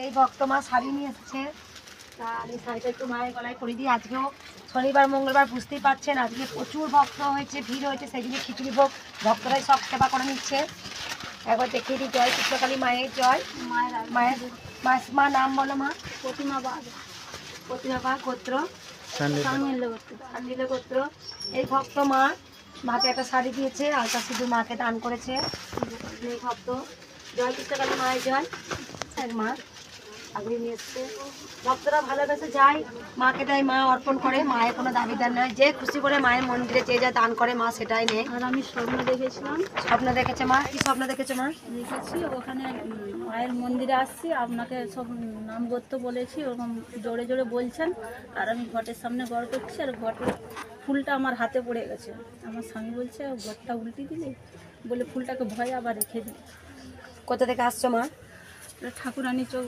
এই ভক্ত মা শাড়ি নিয়ে এসেছে, আর এই শাড়িটা একটু মায়ের গলায় করে দিই। আজকেও শনিবার মঙ্গলবার বুঝতেই পারছেন, আজকে প্রচুর ভক্ত হয়েছে, ভিড় হয়েছে, সেই জন্য খিচুড়ি ভোগ ভক্তরাই সব সেবা করে নিচ্ছে। একবার দেখিয়ে দিই। জয় কৃষ্ণকালী মায়ের জয়। মায়ের মা নাম বলো মা। প্রতিমা বা গোত্র সান্দিল গোত্র। এই ভক্ত মা মাকে একটা শাড়ি দিয়েছে, আলতা শুধু মাকে দান করেছে। এই ভক্ত জয় কৃষ্ণকালী মায়ের জয়। এক মা আগিয়ে নিয়ে এসছে, ভক্তরা ভালোবেসে যায়, মাকে দেয়, মা অর্পণ করে। মায়ের কোনো দাবিদার নয়, যে খুশি করে মায়ের মন্দিরে যে যা দান করে মা সেটাই নেয়। আর আমি স্বপ্ন দেখেছিলাম। স্বপ্ন দেখেছে মা? কি স্বপ্ন দেখেছে মা? দেখেছি ওখানে মায়ের মন্দিরে আসছি, আপনাকে সব নাম করতে বলেছি, ওরকম জোরে জোরে বলছেন, আর আমি ঘটের সামনে গড় করছি, আর ঘটের ফুলটা আমার হাতে পড়ে গেছে। আমার স্বামী বলছে ঘরটা উল্টে দিলে, বলে ফুলটাকে ভয়ে আবার রেখে দিই। কোথা থেকে আসছো মা? ঠাকুরানী চোখ